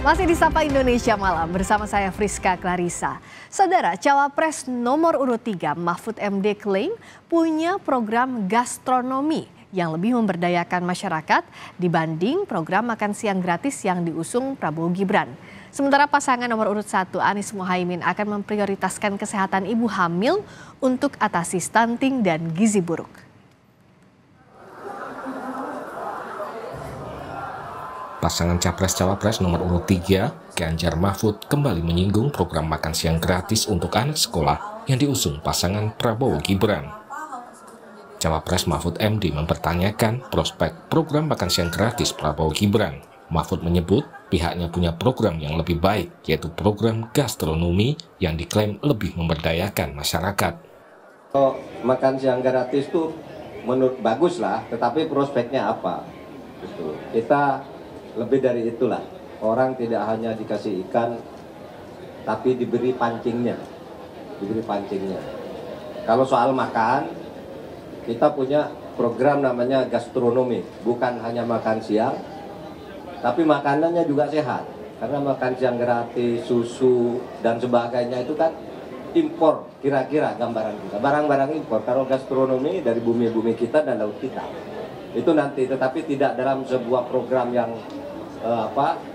Masih di Sapa Indonesia Malam bersama saya Friska Clarissa. Saudara, Cawapres nomor urut 3 Mahfud MD klaim punya program gastronomi yang lebih memberdayakan masyarakat dibanding program makan siang gratis yang diusung Prabowo Gibran. Sementara pasangan nomor urut 1 Anies Mohaimin akan memprioritaskan kesehatan ibu hamil untuk atasi stunting dan gizi buruk. Pasangan Capres-Cawapres nomor urut 3, Ganjar Mahfud, kembali menyinggung program makan siang gratis untuk anak sekolah yang diusung pasangan Prabowo Gibran. Cawapres Mahfud MD mempertanyakan prospek program makan siang gratis Prabowo Gibran. Mahfud menyebut pihaknya punya program yang lebih baik, yaitu program gastronomi yang diklaim lebih memberdayakan masyarakat. Kalau makan siang gratis itu menurut bagus lah, tetapi prospeknya apa? Kita lebih dari itulah, orang tidak hanya dikasih ikan, tapi diberi pancingnya. Kalau soal makan, kita punya program namanya gastronomi, bukan hanya makan siang, tapi makanannya juga sehat. Karena makan siang gratis, susu, dan sebagainya itu kan impor, kira-kira gambaran kita. Barang-barang impor, kalau gastronomi dari bumi-bumi kita dan laut kita. Itu nanti, tetapi tidak dalam sebuah program yang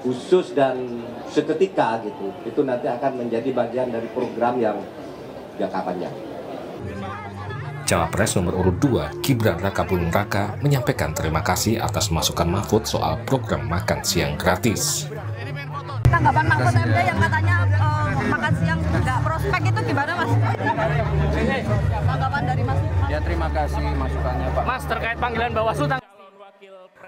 khusus dan seketika gitu. Itu nanti akan menjadi bagian dari program yang jangka panjang. Cawapres nomor urut 2, Gibran Rakabuming Raka, menyampaikan terima kasih atas masukan Mahfud soal program makan siang gratis. Tanggapan Mahfud MD yang katanya makan siang nggak prospek itu gimana, Mas? Tanggapan dari Mas? Ya, terima kasih masukannya, Pak. Mas, terkait panggilan Bawaslu.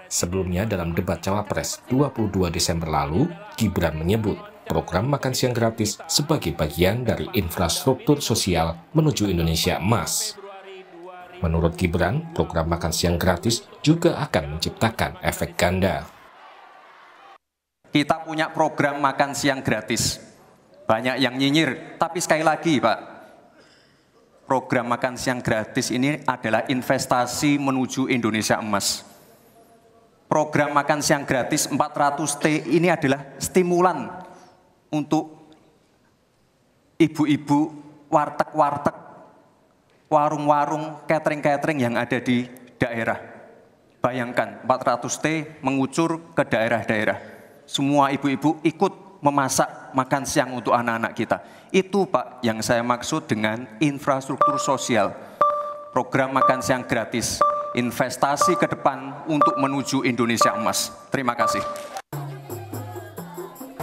Sebelumnya dalam debat Cawapres 22 Desember lalu, Gibran menyebut program makan siang gratis sebagai bagian dari infrastruktur sosial menuju Indonesia Emas. Menurut Gibran, program makan siang gratis juga akan menciptakan efek ganda. Kita punya program makan siang gratis. Banyak yang nyinyir, tapi sekali lagi, Pak, program makan siang gratis ini adalah investasi menuju Indonesia Emas. Program makan siang gratis 400T ini adalah stimulan untuk ibu-ibu, warteg-warteg, warung-warung, catering-catering yang ada di daerah. Bayangkan 400T mengucur ke daerah-daerah. Semua ibu-ibu ikut memasak makan siang untuk anak-anak kita. Itu, Pak, yang saya maksud dengan infrastruktur sosial. Program makan siang gratis. Investasi ke depan untuk menuju Indonesia Emas. Terima kasih.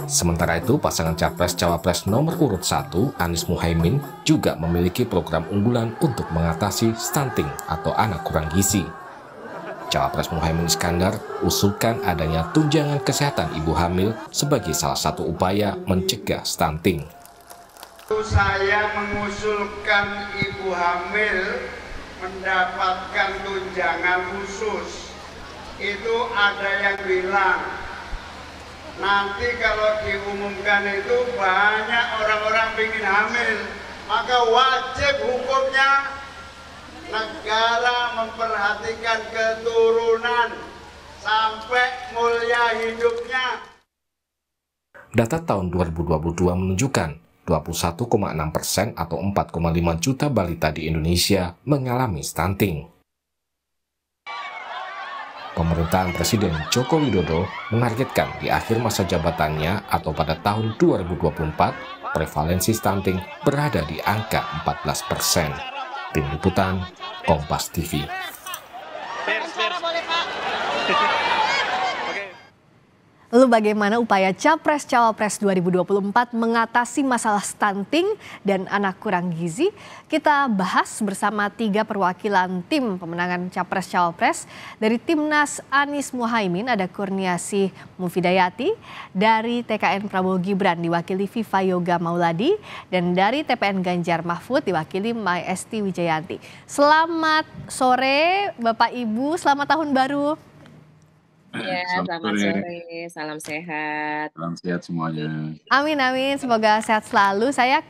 Sementara itu, pasangan Capres-Cawapres nomor urut 1, Anies Mohaimin, juga memiliki program unggulan untuk mengatasi stunting atau anak kurang gizi. Cawapres Mohaimin Iskandar usulkan adanya tunjangan kesehatan ibu hamil sebagai salah satu upaya mencegah stunting. Saya mengusulkan ibu hamil mendapatkan tunjangan khusus. Itu ada yang bilang nanti kalau diumumkan itu banyak orang-orang ingin hamil, maka wajib hukumnya negara memperhatikan keturunan sampai mulia hidupnya. Data tahun 2022 menunjukkan 21,6% atau 4,5 juta balita di Indonesia mengalami stunting. Pemerintahan Presiden Joko Widodo menargetkan di akhir masa jabatannya atau pada tahun 2024, prevalensi stunting berada di angka 14%. Tim Liputan, Kompas TV. Lalu bagaimana upaya Capres-Cawapres 2024 mengatasi masalah stunting dan anak kurang gizi? Kita bahas bersama 3 perwakilan tim pemenangan Capres-Cawapres. Dari Timnas Anies Mohaimin ada Kurniasih Mufidayati, dari TKN Prabowo Gibran diwakili Viva Yoga Mauladi, dan dari TPN Ganjar Mahfud diwakili Mai Esti Wijayanti. Selamat sore Bapak Ibu, selamat tahun baru. Ya, Selamat selamat sore. sore, salam sehat. Salam sehat semuanya. Amin, amin. Semoga sehat selalu. Saya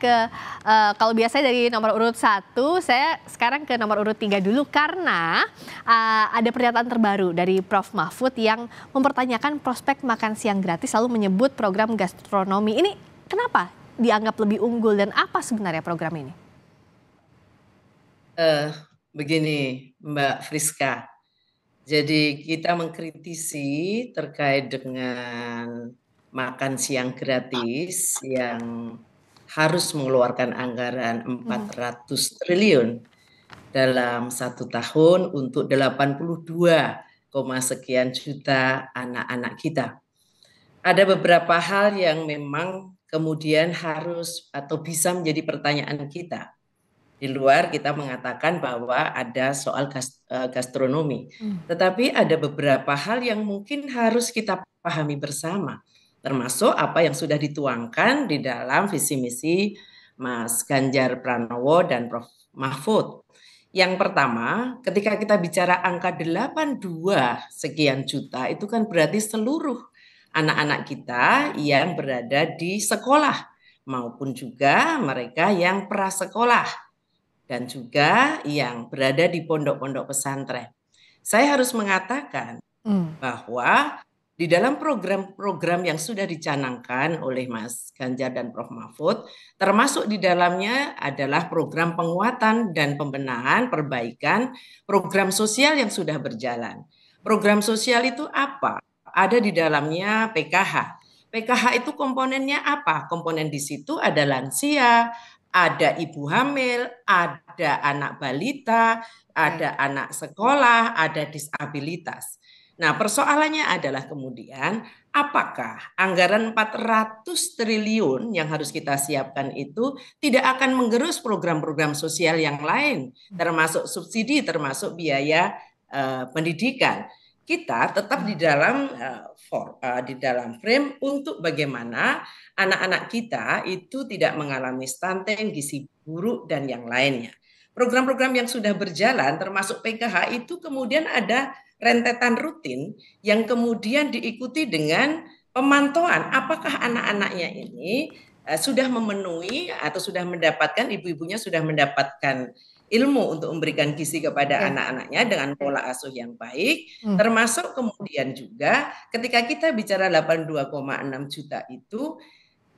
kalau biasanya dari nomor urut 1, saya sekarang ke nomor urut 3 dulu karena ada pernyataan terbaru dari Prof. Mahfud yang mempertanyakan prospek makan siang gratis lalu menyebut program gastronomi. Ini kenapa dianggap lebih unggul dan apa sebenarnya program ini? Begini, Mbak Friska. Jadi kita mengkritisi terkait dengan makan siang gratis yang harus mengeluarkan anggaran 400 triliun dalam 1 tahun untuk 82, sekian juta anak-anak kita. Ada beberapa hal yang memang kemudian harus atau bisa menjadi pertanyaan kita. Di luar kita mengatakan bahwa ada soal gastronomi. Tetapi ada beberapa hal yang mungkin harus kita pahami bersama. Termasuk apa yang sudah dituangkan di dalam visi misi Mas Ganjar Pranowo dan Prof. Mahfud. Yang pertama, ketika kita bicara angka 82 sekian juta, itu kan berarti seluruh anak-anak kita yang berada di sekolah maupun juga mereka yang prasekolah dan juga yang berada di pondok-pondok pesantren. Saya harus mengatakan bahwa di dalam program-program yang sudah dicanangkan oleh Mas Ganjar dan Prof. Mahfud, termasuk di dalamnya adalah program penguatan dan pembenahan perbaikan program sosial yang sudah berjalan. Program sosial itu apa? Ada di dalamnya PKH. PKH itu komponennya apa? Komponen di situ ada lansia, ada ibu hamil, ada anak balita, ada anak sekolah, ada disabilitas. Nah, persoalannya adalah kemudian apakah anggaran 400 triliun yang harus kita siapkan itu tidak akan menggerus program-program sosial yang lain, termasuk subsidi, termasuk biaya pendidikan. Kita tetap di dalam frame untuk bagaimana anak-anak kita itu tidak mengalami stunting, gizi buruk, dan yang lainnya. Program-program yang sudah berjalan termasuk PKH itu kemudian ada rentetan rutin yang kemudian diikuti dengan pemantauan apakah anak-anaknya ini sudah memenuhi atau sudah mendapatkan, ibu-ibunya sudah mendapatkan ilmu untuk memberikan gizi kepada anak-anaknya dengan pola asuh yang baik, termasuk kemudian juga ketika kita bicara 82,6 juta itu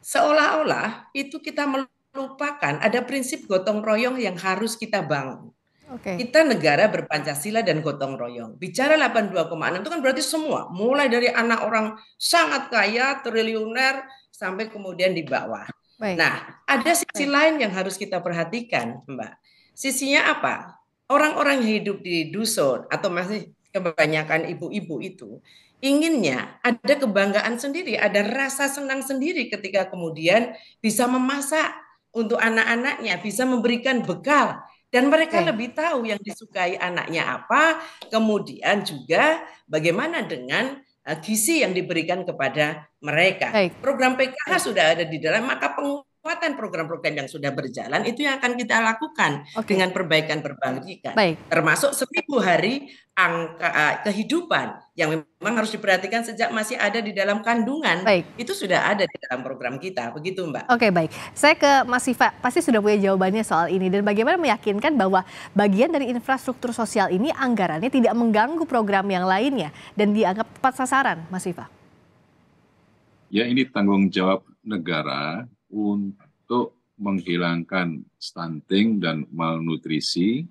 seolah-olah itu kita melupakan ada prinsip gotong royong yang harus kita bangun. Kita negara berpancasila dan gotong royong. Bicara 82,6 itu kan berarti semua, mulai dari anak orang sangat kaya, triliuner, sampai kemudian di bawah. Nah, ada sisi lain yang harus kita perhatikan, Mbak. Sisinya apa? Orang-orang yang hidup di dusun atau masih kebanyakan ibu-ibu itu inginnya ada kebanggaan sendiri, ada rasa senang sendiri ketika kemudian bisa memasak untuk anak-anaknya, bisa memberikan bekal dan mereka lebih tahu yang disukai anaknya apa, kemudian juga bagaimana dengan gizi yang diberikan kepada mereka. Program PKH sudah ada di dalam, maka penguatan program-program yang sudah berjalan itu yang akan kita lakukan dengan perbaikan-perbaikan, termasuk 1000 hari angka kehidupan yang memang harus diperhatikan sejak masih ada di dalam kandungan. Itu sudah ada di dalam program kita, begitu Mbak. Oke, baik. Saya ke Mas Siva, pasti sudah punya jawabannya soal ini dan bagaimana meyakinkan bahwa bagian dari infrastruktur sosial ini anggarannya tidak mengganggu program yang lainnya dan dianggap tepat sasaran, Mas Siva. Ya, ini tanggung jawab negara untuk menghilangkan stunting dan malnutrisi,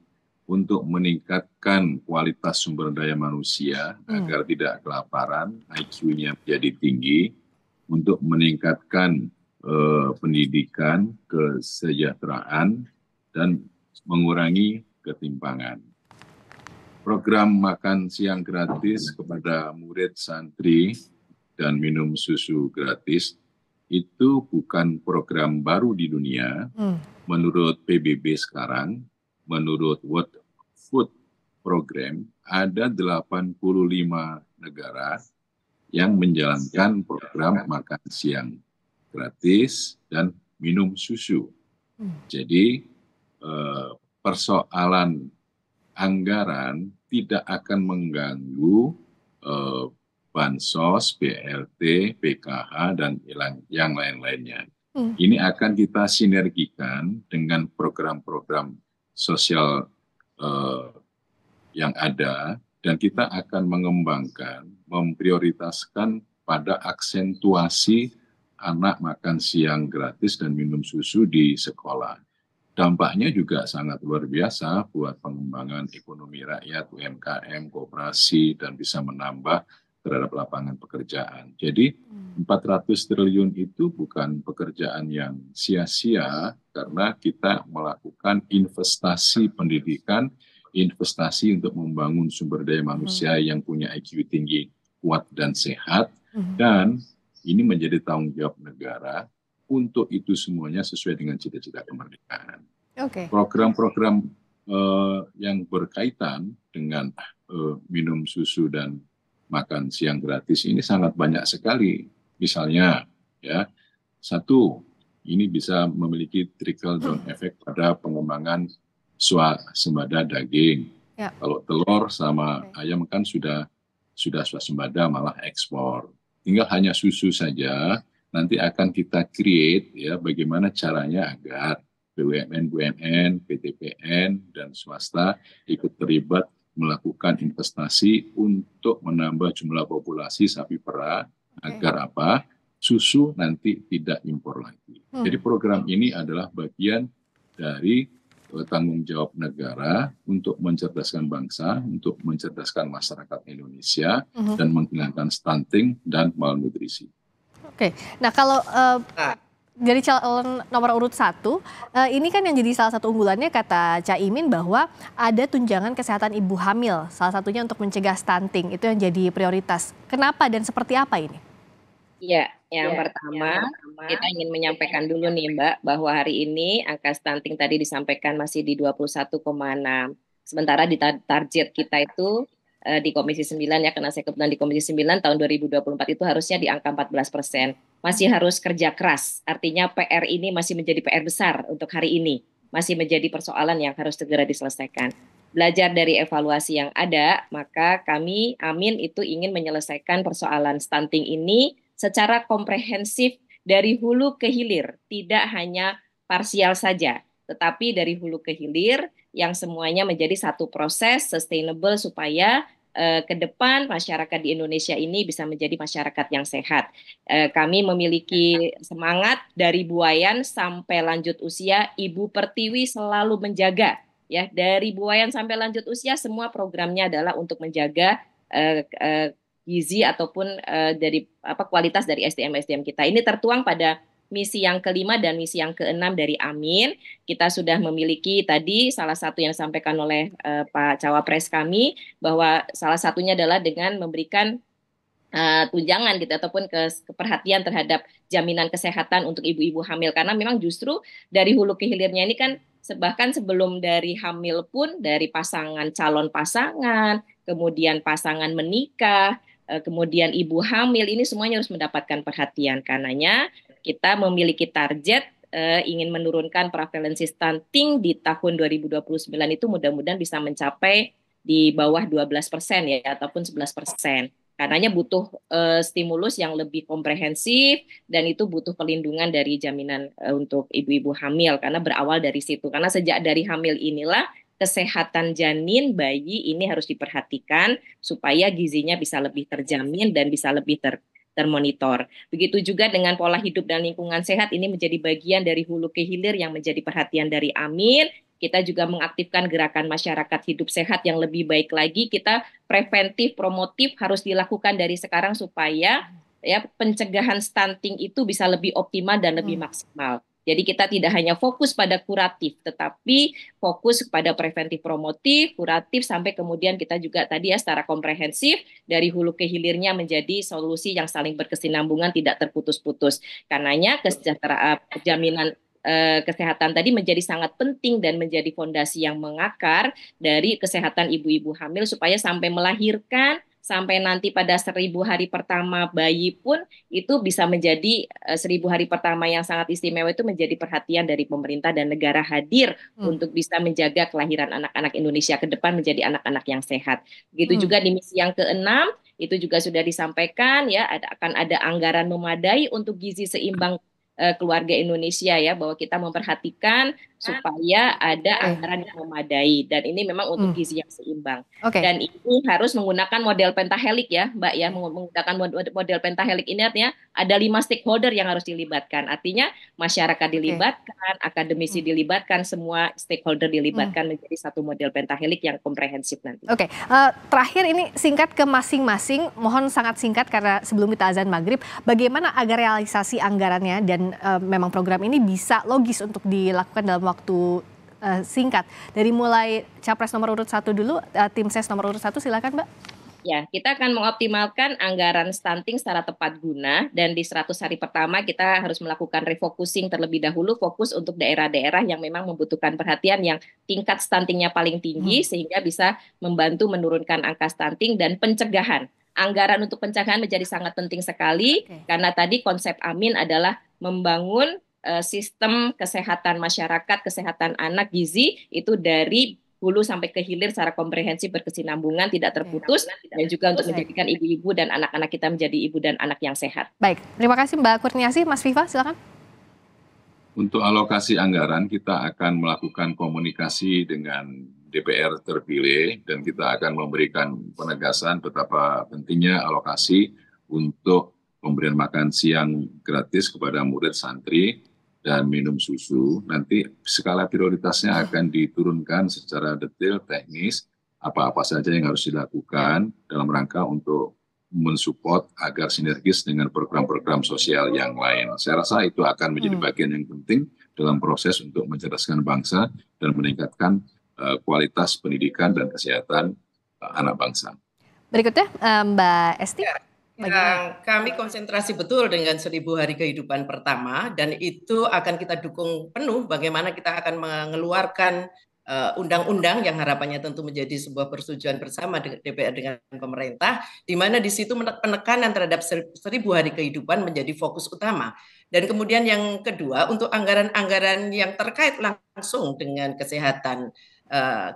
untuk meningkatkan kualitas sumber daya manusia agar tidak kelaparan, IQ-nya menjadi tinggi, untuk meningkatkan pendidikan, kesejahteraan, dan mengurangi ketimpangan. Program makan siang gratis kepada murid santri dan minum susu gratis itu bukan program baru di dunia. Menurut PBB sekarang, menurut World Food Program, ada 85 negara yang menjalankan program makan siang gratis dan minum susu. Jadi persoalan anggaran tidak akan mengganggu bansos, BLT, PKH, dan yang lain-lainnya. Ini akan kita sinergikan dengan program-program sosial yang ada, dan kita akan mengembangkan, memprioritaskan pada aksentuasi anak makan siang gratis dan minum susu di sekolah. Dampaknya juga sangat luar biasa buat pengembangan ekonomi rakyat, UMKM, koperasi, dan bisa menambah terhadap lapangan pekerjaan. Jadi 400 triliun itu bukan pekerjaan yang sia-sia karena kita melakukan investasi pendidikan, investasi untuk membangun sumber daya manusia yang punya IQ tinggi, kuat dan sehat, dan ini menjadi tanggung jawab negara untuk itu semuanya sesuai dengan cita-cita kemerdekaan. Program-program yang berkaitan dengan minum susu dan makan siang gratis ini sangat banyak sekali. Misalnya, ya, satu, ini bisa memiliki trickle down effect pada pengembangan swasembada daging. Kalau telur sama ayam kan sudah swasembada, malah ekspor. Tinggal hanya susu saja, nanti akan kita create ya bagaimana caranya agar BUMN, PTPN, dan swasta ikut terlibat melakukan investasi untuk menambah jumlah populasi sapi perah agar apa? Susu nanti tidak impor lagi. Jadi program ini adalah bagian dari tanggung jawab negara untuk mencerdaskan bangsa, untuk mencerdaskan masyarakat Indonesia, dan menghilangkan stunting dan malnutrisi. Nah kalau dari calon nomor urut 1, ini kan yang jadi salah satu unggulannya kata Caimin bahwa ada tunjangan kesehatan ibu hamil, salah satunya untuk mencegah stunting, itu yang jadi prioritas. Kenapa dan seperti apa ini? Ya, yang pertama kita ingin menyampaikan dulu nih Mbak, bahwa hari ini angka stunting tadi disampaikan masih di 21,6. Sementara di target kita itu di Komisi 9 ya, karena saya kebetulan di Komisi 9 tahun 2024 itu harusnya di angka 14%. Masih harus kerja keras, artinya PR ini masih menjadi PR besar untuk hari ini. Masih menjadi persoalan yang harus segera diselesaikan. Belajar dari evaluasi yang ada, maka kami, Amin, itu ingin menyelesaikan persoalan stunting ini secara komprehensif dari hulu ke hilir, tidak hanya parsial saja, tetapi dari hulu ke hilir yang semuanya menjadi satu proses sustainable supaya ke depan masyarakat di Indonesia ini bisa menjadi masyarakat yang sehat. Kami memiliki semangat dari buayan sampai lanjut usia, Ibu Pertiwi selalu menjaga ya, dari buayan sampai lanjut usia semua programnya adalah untuk menjaga gizi ataupun dari kualitas dari SDM kita. Ini tertuang pada misi yang kelima dan misi yang keenam dari Amin. Kita sudah memiliki tadi salah satu yang disampaikan oleh Pak Cawapres kami, bahwa salah satunya adalah dengan memberikan tunjangan gitu ataupun keperhatian terhadap jaminan kesehatan untuk ibu-ibu hamil, karena memang justru dari hulu ke hilirnya ini kan bahkan sebelum dari hamil pun, dari pasangan, calon pasangan, kemudian pasangan menikah, kemudian ibu hamil, ini semuanya harus mendapatkan perhatian. Karenanya kita memiliki target ingin menurunkan prevalensi stunting di tahun 2029 itu mudah-mudahan bisa mencapai di bawah 12% ya, ataupun 11%. Karenanya butuh stimulus yang lebih komprehensif, dan itu butuh perlindungan dari jaminan untuk ibu-ibu hamil, karena berawal dari situ. Karena sejak dari hamil inilah kesehatan janin bayi ini harus diperhatikan supaya gizinya bisa lebih terjamin dan bisa lebih termonitor. Begitu juga dengan pola hidup dan lingkungan sehat, ini menjadi bagian dari hulu ke hilir yang menjadi perhatian dari Amin. Kita juga mengaktifkan gerakan masyarakat hidup sehat yang lebih baik lagi. Kita preventif, promotif harus dilakukan dari sekarang supaya ya pencegahan stunting itu bisa lebih optimal dan lebih maksimal. Jadi kita tidak hanya fokus pada kuratif, tetapi fokus kepada preventif, promotif, kuratif, sampai kemudian kita juga tadi ya secara komprehensif dari hulu ke hilirnya menjadi solusi yang saling berkesinambungan, tidak terputus-putus. Karenanya kesejahteraan jaminan kesehatan tadi menjadi sangat penting dan menjadi fondasi yang mengakar dari kesehatan ibu-ibu hamil supaya sampai melahirkan sampai nanti pada 1000 hari pertama bayi pun itu bisa menjadi 1000 hari pertama yang sangat istimewa, itu menjadi perhatian dari pemerintah dan negara hadir untuk bisa menjaga kelahiran anak-anak Indonesia ke depan menjadi anak-anak yang sehat. Begitu juga di misi yang ke-6 itu juga sudah disampaikan ya, akan ada anggaran memadai untuk gizi seimbang keluarga Indonesia ya, bahwa kita memperhatikan supaya ada anggaran yang memadai, dan ini memang untuk gizi yang seimbang. Dan ini harus menggunakan model pentahelik ya Mbak ya, menggunakan model pentahelik ini artinya ada 5 stakeholder yang harus dilibatkan, artinya masyarakat dilibatkan, akademisi dilibatkan, semua stakeholder dilibatkan menjadi satu model pentahelik yang komprehensif nanti. Terakhir ini singkat ke masing-masing, mohon sangat singkat karena sebelum kita azan maghrib, bagaimana agar realisasi anggarannya dan memang program ini bisa logis untuk dilakukan dalam waktu singkat. Dari mulai Capres nomor urut 1 dulu, tim ses nomor urut 1 silakan Mbak. Ya, kita akan mengoptimalkan anggaran stunting secara tepat guna, dan di 100 hari pertama kita harus melakukan refocusing terlebih dahulu, fokus untuk daerah-daerah yang memang membutuhkan perhatian yang tingkat stuntingnya paling tinggi, sehingga bisa membantu menurunkan angka stunting dan pencegahan. Anggaran untuk pencegahan menjadi sangat penting sekali, karena tadi konsep AMIN adalah membangun sistem kesehatan masyarakat, kesehatan anak, gizi itu dari hulu sampai ke hilir secara komprehensif, berkesinambungan, tidak terputus, dan juga untuk menjadikan ibu-ibu dan anak-anak kita menjadi ibu dan anak yang sehat. Baik, terima kasih Mbak Kurniasih. Mas Viva, silakan. Untuk alokasi anggaran, kita akan melakukan komunikasi dengan DPR terpilih, dan kita akan memberikan penegasan betapa pentingnya alokasi untuk pemberian makan siang gratis kepada murid santri dan minum susu. Nanti skala prioritasnya akan diturunkan secara detail teknis, apa-apa saja yang harus dilakukan dalam rangka untuk mensupport agar sinergis dengan program-program sosial yang lain. Saya rasa itu akan menjadi bagian yang penting dalam proses untuk mencerdaskan bangsa dan meningkatkan kualitas pendidikan dan kesehatan anak bangsa. Berikutnya Mbak Esti. Kami konsentrasi betul dengan 1000 hari kehidupan pertama, dan itu akan kita dukung penuh bagaimana kita akan mengeluarkan undang-undang yang harapannya tentu menjadi sebuah persetujuan bersama DPR dengan pemerintah, di mana di situ penekanan terhadap 1000 hari kehidupan menjadi fokus utama. Dan kemudian yang kedua, untuk anggaran-anggaran yang terkait langsung dengan kesehatan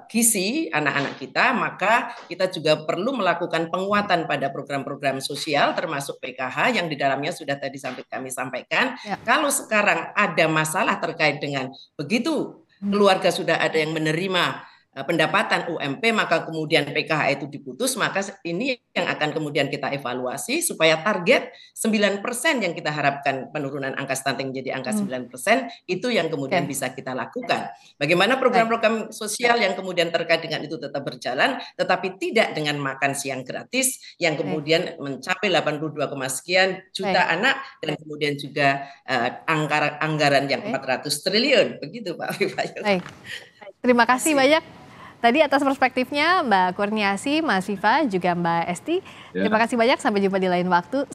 gizi anak-anak kita, maka kita juga perlu melakukan penguatan pada program-program sosial termasuk PKH yang di dalamnya sudah tadi kami sampaikan. Kalau sekarang ada masalah terkait dengan begitu keluarga sudah ada yang menerima pendapatan UMP, maka kemudian PKH itu diputus, maka ini yang akan kemudian kita evaluasi supaya target 9% yang kita harapkan penurunan angka stunting menjadi angka 9% itu yang kemudian bisa kita lakukan. Bagaimana program-program sosial yang kemudian terkait dengan itu tetap berjalan, tetapi tidak dengan makan siang gratis yang kemudian mencapai 82, sekian juta anak, dan kemudian juga anggaran yang 400 triliun. Begitu Pak Viva. Terima kasih banyak. Tadi atas perspektifnya Mbak Kurniasih, Mas Viva, juga Mbak Esti. Terima kasih banyak, sampai jumpa di lain waktu.